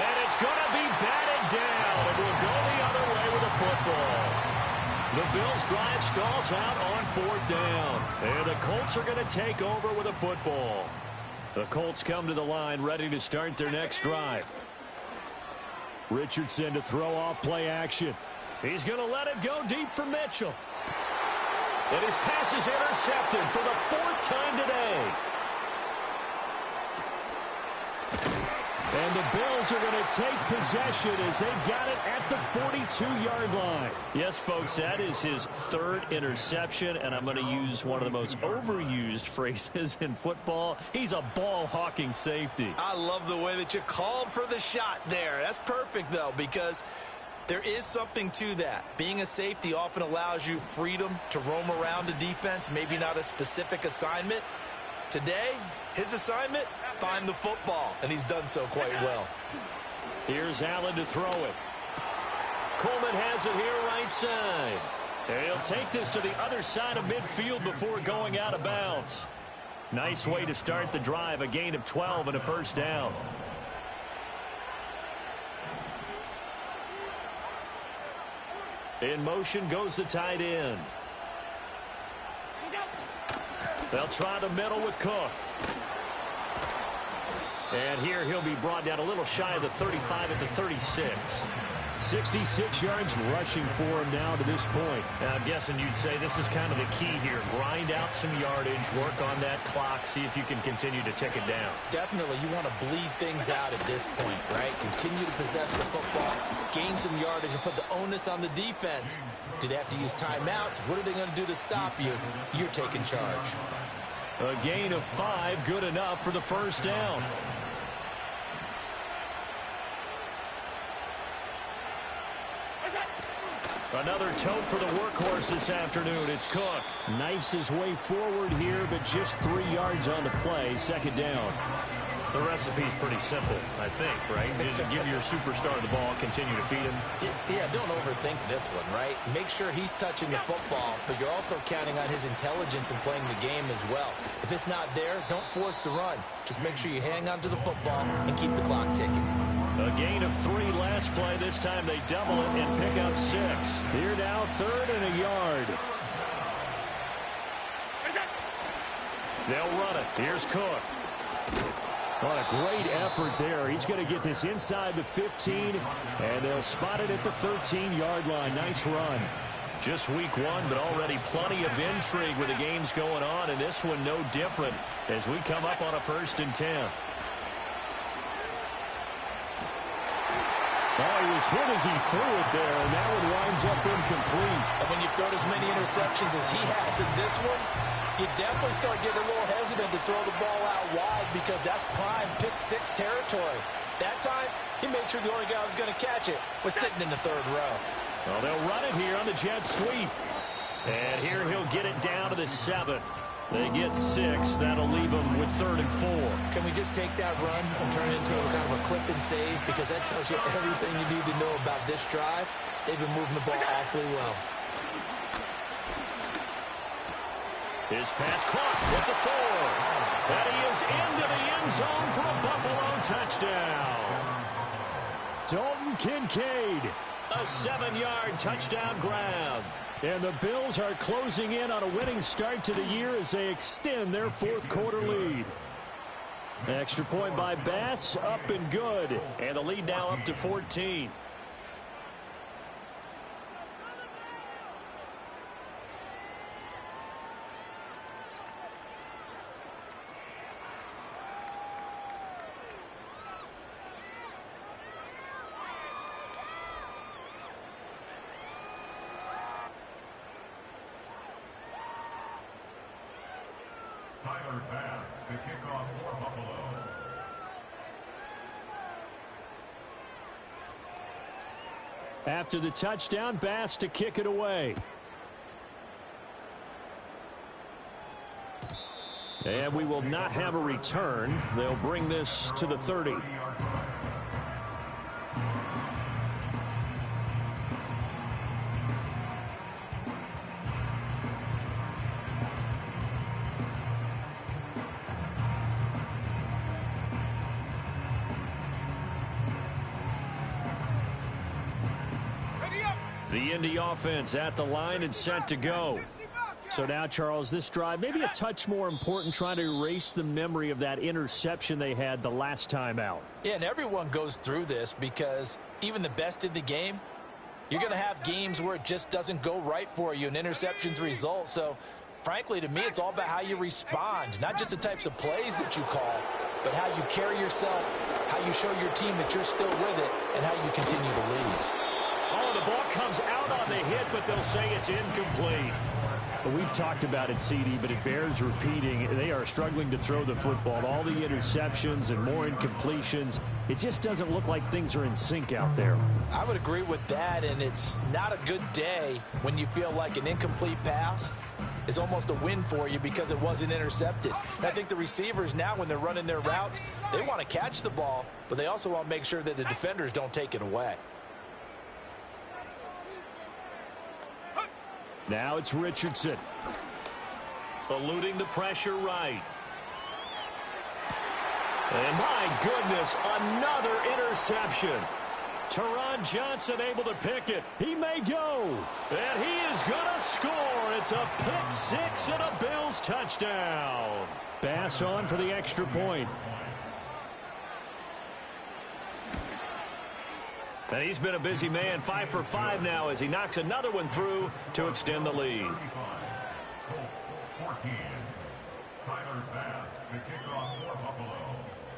S2: And it's going to be batted down, and will go the other way with the football. The Bills drive stalls out on 4th down. And the Colts are going to take over with a football. The Colts come to the line ready to start their next drive.
S5: Richardson to throw off play action.
S2: He's going to let it go deep for Mitchell. And his pass is intercepted for the 4th time today.
S5: And the Bills are going to take possession as they've got it at the 42-yard line.
S2: Yes, folks, that is his 3rd interception, and I'm going to use one of the most overused phrases in football. He's a ball-hawking safety.
S3: I love the way that you called for the shot there. That's perfect, though, because there is something to that. Being a safety often allows you freedom to roam around a defense, maybe not a specific assignment. Today, his assignment, find the football, and he's done so quite well.
S2: Here's Allen to throw it. Coleman has it here right side. And he'll take this to the other side of midfield before going out of bounds. Nice way to start the drive, a gain of 12 and a first down. In motion goes the tight end. They'll try the middle with Cook. And here he'll be brought down a little shy of the 35 at the 36.
S5: 66 yards rushing for him now to this point.
S2: Now, I'm guessing you'd say this is kind of the key here. Grind out some yardage, work on that clock, see if you can continue to tick it down.
S3: Definitely, you want to bleed things out at this point, right? Continue to possess the football, gain some yardage, and put the onus on the defense. Do they have to use timeouts? What are they going to do to stop you? You're taking charge.
S2: A gain of 5, good enough for the first down. Another tote for the workhorse this afternoon. It's Cook.
S5: Knifes his way forward here, but just 3 yards on the play. 2nd down.
S2: The recipe's pretty simple, I think, right? Just give your superstar the ball, continue to feed him.
S3: Yeah, don't overthink this one, right? Make sure he's touching the football, but you're also counting on his intelligence in playing the game as well. If it's not there, don't force the run. Just make sure you hang on to the football and keep the clock ticking.
S2: A gain of 3 last play. This time they double it and pick up 6.
S5: Here now, 3rd and a yard.
S2: They'll run it. Here's Cook.
S5: What a great effort there. He's going to get this inside the 15, and they'll spot it at the 13-yard line. Nice run.
S2: Just week 1, but already plenty of intrigue with the games going on, and this one no different as we come up on a 1st and 10.
S5: Oh, he was hit as he threw it there, and that one winds up incomplete.
S3: And when you throw as many interceptions as he has in this one, you definitely start getting a little hesitant to throw the ball out wide because that's prime pick-6 territory. That time, he made sure the only guy who was going to catch it was sitting in the third row.
S2: Well, they'll run it here on the jet sweep. And here he'll get it down to the 7. They get 6. That'll leave them with 3rd and 4.
S3: Can we just take that run and turn it into a kind of a clip and save? Because that tells you everything you need to know about this drive. They've been moving the ball awfully well.
S2: His pass caught at the 4. And he is into the end zone for a Buffalo touchdown.
S5: Dalton Kincaid.
S2: A 7-yard touchdown grab.
S5: And the Bills are closing in on a winning start to the year as they extend their 4th quarter lead. Extra point by Bass, up and good.
S2: And the lead now up to 14.
S4: Pass to kick off for Buffalo.
S5: After the touchdown, Bass to kick it away. And we will not have a return. They'll bring this to the 30.
S2: The Indy offense at the line and set to go.
S5: So now, Charles, this drive maybe a touch more important, trying to erase the memory of that interception they had the last time out.
S3: Yeah, and everyone goes through this because even the best in the game, you're going to have games where it just doesn't go right for you and interceptions result. So, frankly, to me, it's all about how you respond, not just the types of plays that you call, but how you carry yourself, how you show your team that you're still with it, and how you continue to lead.
S2: Oh, the ball comes out on the hit, but they'll say it's incomplete.
S5: Well, we've talked about it, CD, but it bears repeating. They are struggling to throw the football. All the interceptions and more incompletions. It just doesn't look like things are in sync out there.
S3: I would agree with that, and it's not a good day when you feel like an incomplete pass is almost a win for you because it wasn't intercepted. And I think the receivers now, when they're running their routes, they want to catch the ball, but they also want to make sure that the defenders don't take it away.
S5: Now it's Richardson.
S2: Eluding the pressure right. And my goodness, another interception. Teron Johnson able to pick it.
S5: He may go.
S2: And he is going to score. It's a pick six and a Bills touchdown.
S5: Bass on for the extra point.
S2: And he's been a busy man, 5 for 5 now as he knocks another one through to extend the lead.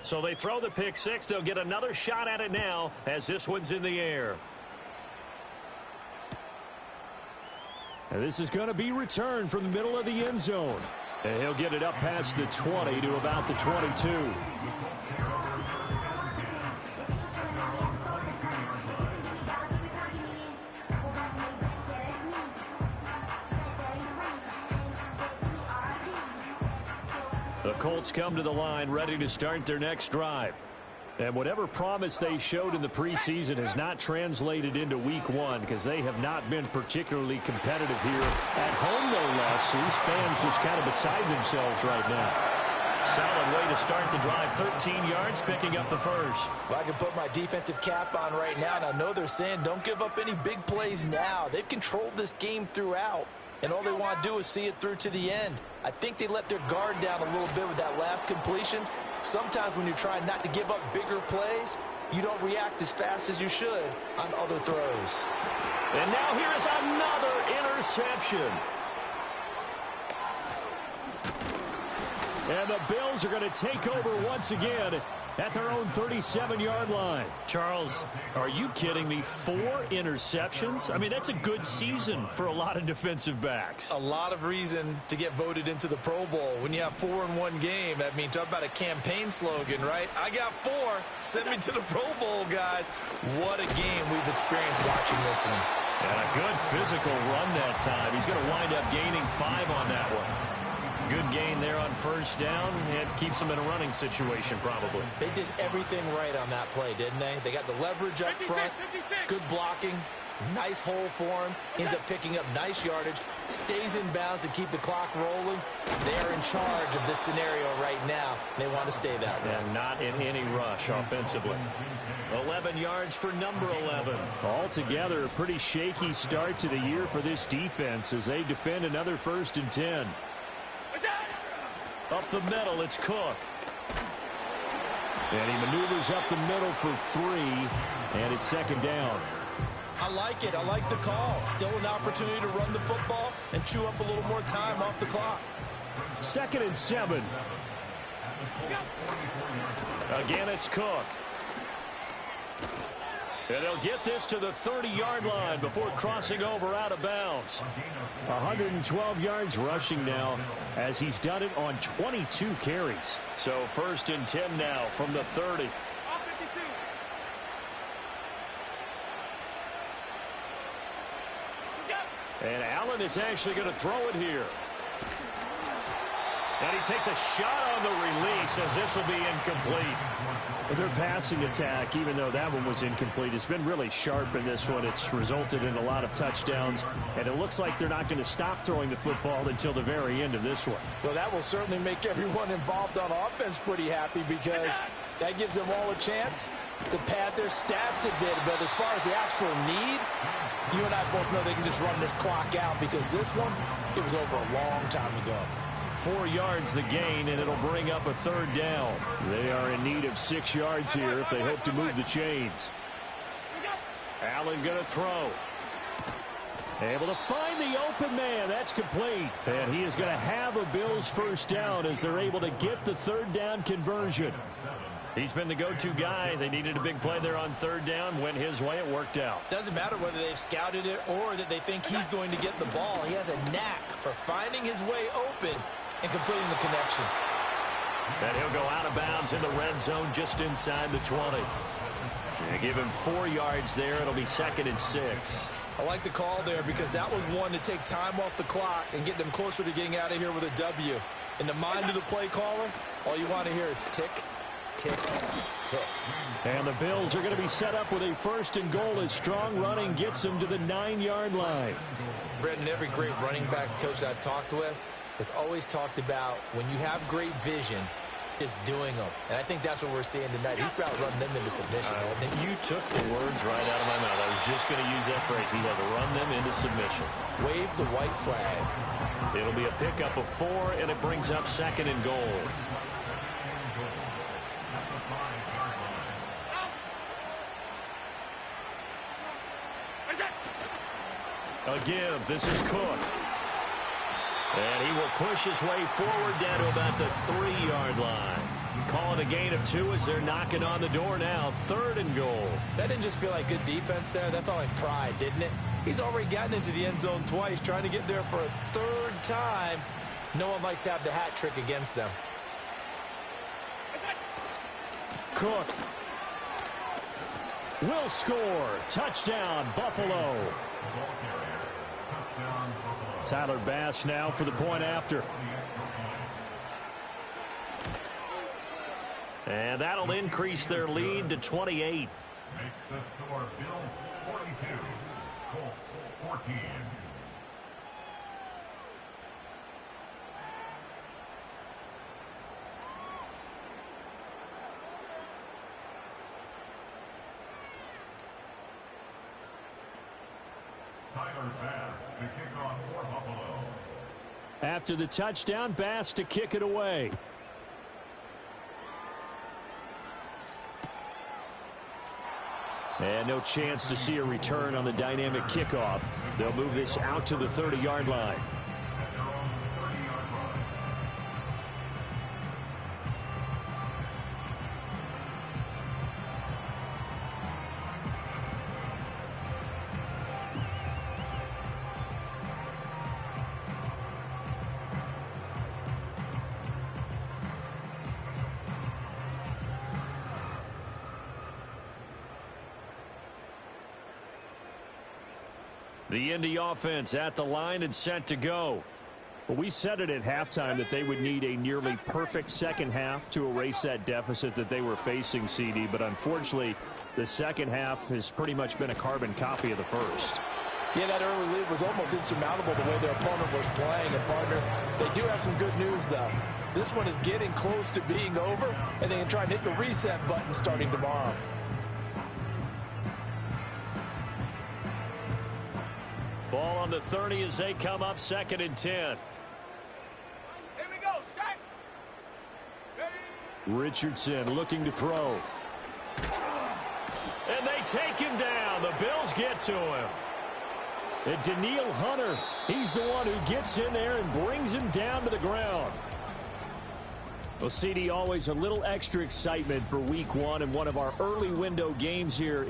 S2: So they throw the pick six. They'll get another shot at it now as this one's in the air.
S5: And this is going to be returned from the middle of the end zone. And he'll get it up past the 20 to about the 22.
S2: The Colts come to the line ready to start their next drive.
S5: And whatever promise they showed in the preseason has not translated into week one because they have not been particularly competitive here at home, no less. These fans just kind of beside themselves right now.
S2: Solid way to start the drive. 13 yards, picking up the first.
S3: Well, I can put my defensive cap on right now, and I know they're saying don't give up any big plays now. They've controlled this game throughout, and all they want to do is see it through to the end. I think they let their guard down a little bit with that last completion. Sometimes when you're trying not to give up bigger plays, you don't react as fast as you should on other throws.
S2: And now here is another interception.
S5: And the Bills are going to take over once again at their own 37-yard line.
S2: Charles, are you kidding me? 4 interceptions? I mean, that's a good season for a lot of defensive backs.
S3: A lot of reason to get voted into the Pro Bowl. When you have 4 in one game, that means talk about a campaign slogan, right? I got 4. Send me to the Pro Bowl, guys. What a game we've experienced watching this one.
S2: And a good physical run that time. He's going to wind up gaining 5 on that one. Good gain there on first down, and keeps them in a running situation probably.
S3: They did everything right on that play, didn't they? They got the leverage up front, good blocking, nice hole for him, ends up picking up nice yardage, stays in bounds to keep the clock rolling. They're in charge of this scenario right now. They want to stay that way.
S2: And not in any rush offensively. 11 yards for number 11.
S5: Altogether, a pretty shaky start to the year for this defense as they defend another 1st and 10.
S2: Up the middle, it's Cook.
S5: And he maneuvers up the middle for 3, and it's 2nd down.
S3: I like it. I like the call. Still an opportunity to run the football and chew up a little more time off the clock.
S5: 2nd and 7.
S2: Again, it's Cook. And they'll get this to the 30-yard line before crossing over out of bounds.
S5: 112 yards rushing now as he's done it on 22 carries.
S2: So 1st and 10 now from the 30.
S5: And Allen is actually going to throw it here.
S2: And he takes a shot on the release as this will be incomplete.
S5: Their passing attack, even though that one was incomplete, has been really sharp in this one. It's resulted in a lot of touchdowns, and it looks like they're not going to stop throwing the football until the very end of this one.
S3: Well, that will certainly make everyone involved on offense pretty happy because that gives them all a chance to pad their stats a bit. But as far as the actual need, you and I both know they can just run this clock out because this one, it was over a long time ago.
S5: 4 yards the gain, and it'll bring up a 3rd down. They are in need of 6 yards here if they hope to move the chains.
S2: Allen going to throw.
S5: Able to find the open man. That's complete. And he is going to have a Bills 1st down as they're able to get the 3rd down conversion.
S2: He's been the go-to guy. They needed a big play there on 3rd down. Went his way. It worked out.
S3: Doesn't matter whether they've scouted it or that they think he's going to get the ball. He has a knack for finding his way open and completing the connection.
S2: And he'll go out of bounds in the red zone just inside the 20. They give him 4 yards there. It'll be 2nd and 6.
S3: I like the call there because that was one to take time off the clock and get them closer to getting out of here with a W. In the mind of the play caller, all you want to hear is tick, tick, tick.
S5: And the Bills are going to be set up with a 1st and goal as strong running gets them to the 9-yard line.
S3: Brendan, every great running backs coach I've talked with has always talked about when you have great vision, is doing them. And I think that's what we're seeing tonight. He's about to run them into submission, hasn't he?
S2: You took the words right out of my mouth. I was just going to use that phrase. He has run them into submission.
S3: Wave the white flag.
S2: It'll be a pickup of 4, and it brings up 2nd and goal. A give. This is Cook. And he will push his way forward down to about the 3-yard line. Call it a gain of 2 as they're knocking on the door now. 3rd and goal.
S3: That didn't just feel like good defense there. That felt like pride, didn't it? He's already gotten into the end zone twice, trying to get there for a 3rd time. No one likes to have the hat trick against them.
S5: Cook will score. Touchdown, Buffalo. Tyler Bass now for the point after.
S2: And that'll increase their lead to 28.
S4: Makes the score Bills 42, Colts 14. Tyler Bass to kick off for Buffalo.
S5: After the touchdown, Bass to kick it away. And no chance to see a return on the dynamic kickoff. They'll move this out to the 30-yard line.
S4: At their own 30-yard line.
S2: The Indy offense at the line and set to go.
S5: Well, we said it at halftime that they would need a nearly perfect second half to erase that deficit that they were facing, CD. But unfortunately, the second half has pretty much been a carbon copy of the first.
S3: Yeah, that early lead was almost insurmountable the way their opponent was playing. And, partner, they do have some good news, though. This one is getting close to being over, and they can try and hit the reset button starting tomorrow.
S2: Ball on the 30 as they come up 2nd and 10.
S6: Here we go, set. Ready.
S5: Richardson looking to throw.
S2: And they take him down. The Bills get to him.
S5: And Daniil Hunter, he's the one who gets in there and brings him down to the ground. Well, CD, always a little extra excitement for week 1 and one of our early window games here.